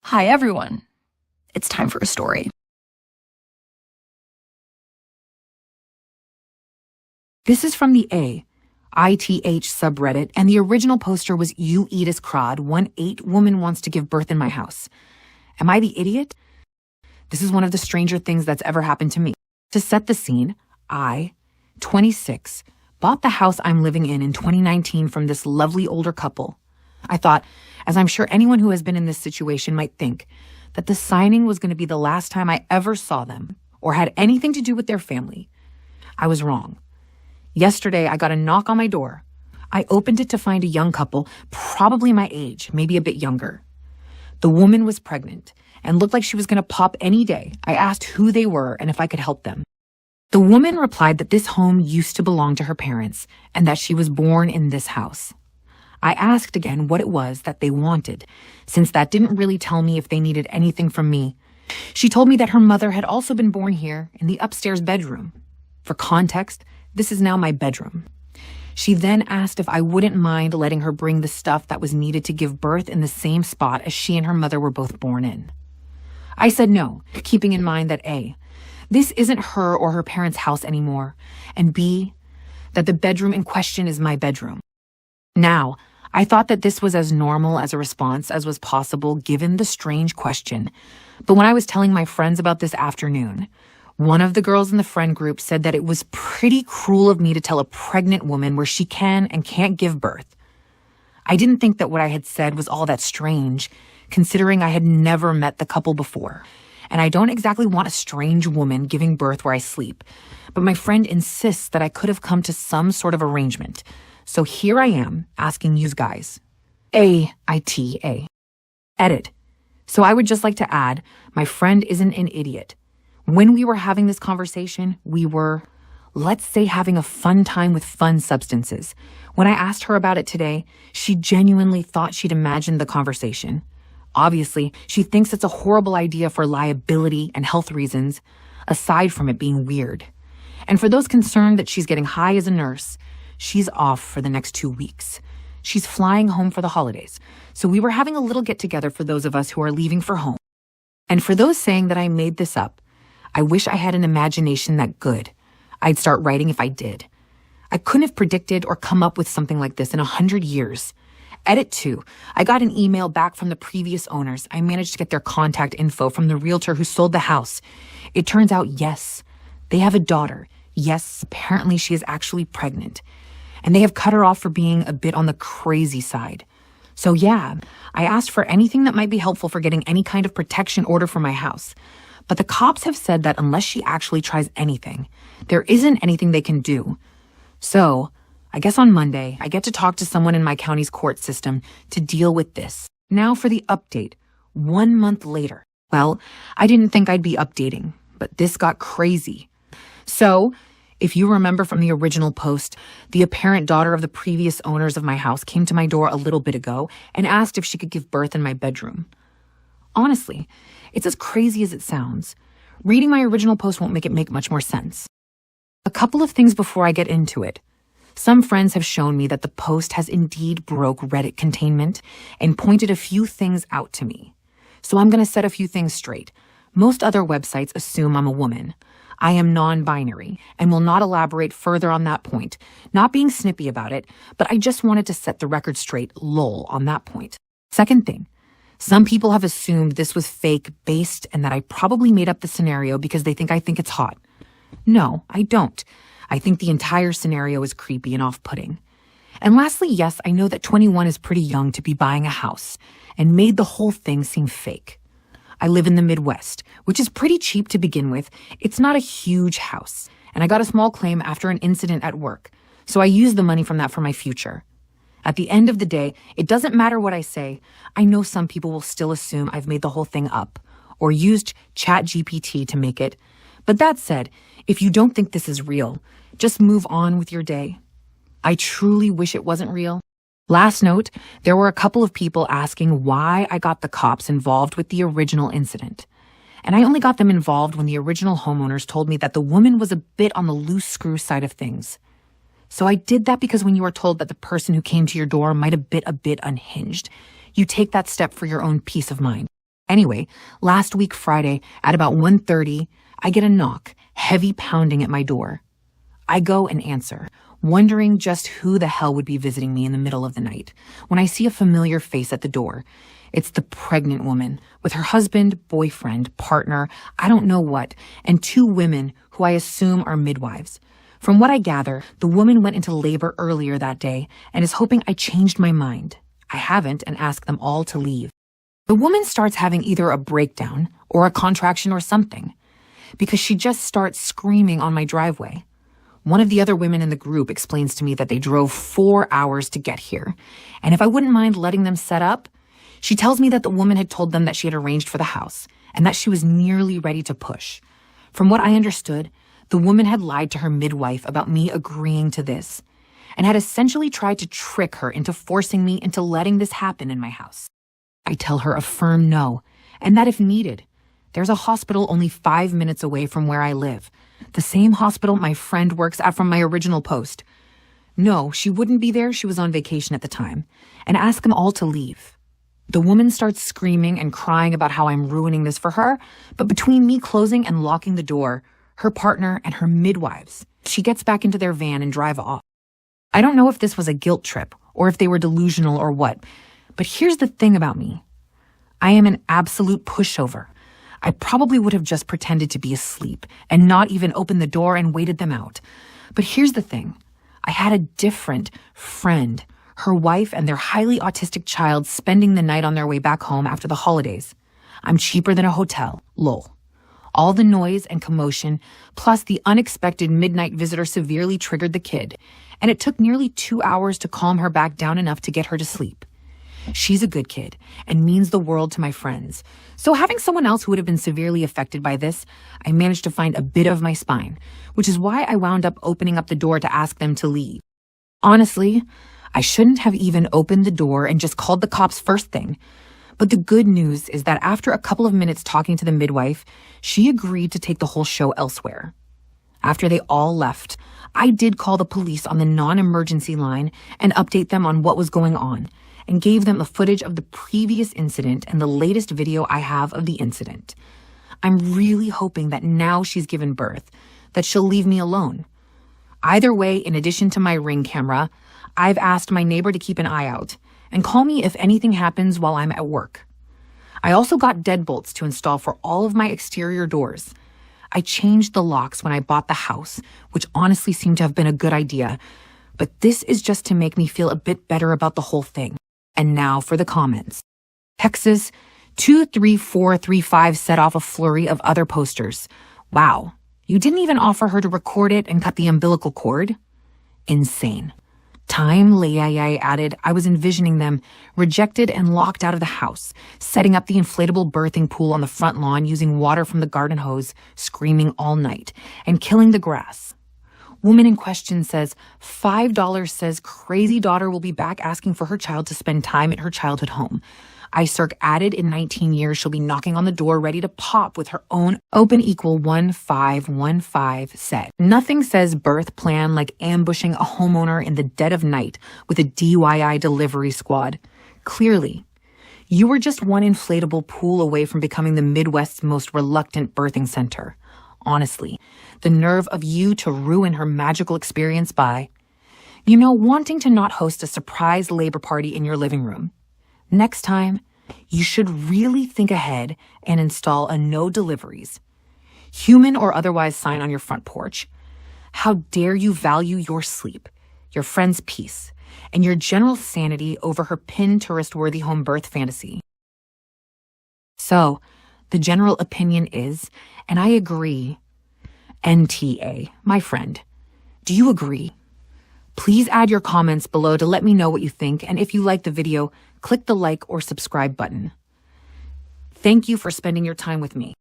Hi, everyone. It's time for a story. This is from the AITA subreddit, and the original poster was "You eat as crod, 1-8 woman wants to give birth in my house." Am I the idiot? This is one of the stranger things that's ever happened to me. To set the scene, I, 26, bought the house I'm living in 2019 from this lovely older couple. I thought, as I'm sure anyone who has been in this situation might think, that the signing was going to be the last time I ever saw them or had anything to do with their family. I was wrong. Yesterday, I got a knock on my door. I opened it to find a young couple, probably my age, maybe a bit younger. The woman was pregnant and looked like she was going to pop any day. I asked who they were and if I could help them. The woman replied that this home used to belong to her parents and that she was born in this house. I asked again what it was that they wanted, since that didn't really tell me if they needed anything from me. She told me that her mother had also been born here in the upstairs bedroom. For context, this is now my bedroom. She then asked if I wouldn't mind letting her bring the stuff that was needed to give birth in the same spot as she and her mother were both born in. I said no, keeping in mind that A, this isn't her or her parents' house anymore, and B, that the bedroom in question is my bedroom. Now, I thought that this was as normal as a response as was possible given the strange question. But when I was telling my friends about this afternoon, one of the girls in the friend group said that it was pretty cruel of me to tell a pregnant woman where she can and can't give birth. I didn't think that what I had said was all that strange, considering I had never met the couple before. And I don't exactly want a strange woman giving birth where I sleep. But my friend insists that I could have come to some sort of arrangement. So here I am, asking you guys. AITA. Edit. So I would just like to add, my friend isn't an idiot. When we were having this conversation, we were, let's say, having a fun time with fun substances. When I asked her about it today, she genuinely thought she'd imagined the conversation. Obviously, she thinks it's a horrible idea for liability and health reasons, aside from it being weird. And for those concerned that she's getting high as a nurse, she's off for the next 2 weeks. She's flying home for the holidays. So we were having a little get-together for those of us who are leaving for home. And for those saying that I made this up, I wish I had an imagination that good. I'd start writing if I did. I couldn't have predicted or come up with something like this in 100 years. Edit 2. I got an email back from the previous owners. I managed to get their contact info from the realtor who sold the house. It turns out, yes, they have a daughter. Yes, apparently she is actually pregnant. And they have cut her off for being a bit on the crazy side. So yeah, I asked for anything that might be helpful for getting any kind of protection order for my house. But the cops have said that unless she actually tries anything, there isn't anything they can do. So, I guess on Monday, I get to talk to someone in my county's court system to deal with this. Now for the update, 1 month later. Well, I didn't think I'd be updating, but this got crazy. So, if you remember from the original post, the apparent daughter of the previous owners of my house came to my door a little bit ago and asked if she could give birth in my bedroom. Honestly, it's as crazy as it sounds. Reading my original post won't make much more sense. A couple of things before I get into it. Some friends have shown me that the post has indeed broke Reddit containment and pointed a few things out to me. So I'm going to set a few things straight. Most other websites assume I'm a woman. I am non-binary and will not elaborate further on that point. Not being snippy about it, but I just wanted to set the record straight, lol, on that point. Second thing, some people have assumed this was fake-based and that I probably made up the scenario because they think I think it's hot. No, I don't. I think the entire scenario is creepy and off-putting. And lastly, yes, I know that 21 is pretty young to be buying a house and made the whole thing seem fake. I live in the Midwest, which is pretty cheap to begin with. It's not a huge house, and I got a small claim after an incident at work, so I used the money from that for my future. At the end of the day, it doesn't matter what I say. I know some people will still assume I've made the whole thing up or used ChatGPT to make it. But that said, if you don't think this is real, just move on with your day. I truly wish it wasn't real. Last note, there were a couple of people asking why I got the cops involved with the original incident. And I only got them involved when the original homeowners told me that the woman was a bit on the loose screw side of things. So I did that because when you are told that the person who came to your door might have been a bit unhinged, you take that step for your own peace of mind. Anyway, last week Friday at about 1:30, I get a knock, heavy pounding at my door. I go and answer, wondering just who the hell would be visiting me in the middle of the night, when I see a familiar face at the door. It's the pregnant woman with her husband, boyfriend, partner, I don't know what, and two women who I assume are midwives. From what I gather, the woman went into labor earlier that day and is hoping I changed my mind. I haven't and asked them all to leave. The woman starts having either a breakdown or a contraction or something, because she just starts screaming on my driveway. One of the other women in the group explains to me that they drove 4 hours to get here, and if I wouldn't mind letting them set up, she tells me that the woman had told them that she had arranged for the house and that she was nearly ready to push. From what I understood, the woman had lied to her midwife about me agreeing to this and had essentially tried to trick her into forcing me into letting this happen in my house. I tell her a firm no, and that if needed, there's a hospital only 5 minutes away from where I live, the same hospital my friend works at from my original post. No, she wouldn't be there, she was on vacation at the time, and ask them all to leave. The woman starts screaming and crying about how I'm ruining this for her, but between me closing and locking the door, her partner and her midwives, she gets back into their van and drive off. I don't know if this was a guilt trip or if they were delusional or what, but here's the thing about me. I am an absolute pushover. I probably would have just pretended to be asleep and not even opened the door and waited them out. But here's the thing. I had a different friend, her wife and their highly autistic child spending the night on their way back home after the holidays. I'm cheaper than a hotel, lol. All the noise and commotion, plus the unexpected midnight visitor severely triggered the kid, and it took nearly 2 hours to calm her back down enough to get her to sleep. She's a good kid and means the world to my friends. So having someone else who would have been severely affected by this, I managed to find a bit of my spine, which is why I wound up opening up the door to ask them to leave. Honestly, I shouldn't have even opened the door and just called the cops first thing. But the good news is that after a couple of minutes talking to the midwife, she agreed to take the whole show elsewhere. After they all left, I did call the police on the non-emergency line and update them on what was going on, and gave them a footage of the previous incident and the latest video I have of the incident. I'm really hoping that now she's given birth, that she'll leave me alone. Either way, in addition to my Ring camera, I've asked my neighbor to keep an eye out and call me if anything happens while I'm at work. I also got deadbolts to install for all of my exterior doors. I changed the locks when I bought the house, which honestly seemed to have been a good idea, but this is just to make me feel a bit better about the whole thing. And now for the comments. Texas 23435 set off a flurry of other posters. Wow, you didn't even offer her to record it and cut the umbilical cord? Insane. Time Layai added, I was envisioning them rejected and locked out of the house, setting up the inflatable birthing pool on the front lawn using water from the garden hose, screaming all night, and killing the grass. Woman in question says, $5 says crazy daughter will be back asking for her child to spend time at her childhood home. ICIRC added in 19 years she'll be knocking on the door ready to pop with her own open equal 1515 set. Nothing says birth plan like ambushing a homeowner in the dead of night with a DIY delivery squad. Clearly, you were just one inflatable pool away from becoming the Midwest's most reluctant birthing center. Honestly, the nerve of you to ruin her magical experience by, wanting to not host a surprise labor party in your living room. Next time, you should really think ahead and install a no deliveries, human or otherwise sign on your front porch. How dare you value your sleep, your friend's peace, and your general sanity over her Pinterest-worthy home birth fantasy. So, the general opinion is, and I agree, NTA, my friend, do you agree? Please add your comments below to let me know what you think, and if you like the video, click the like or subscribe button. Thank you for spending your time with me.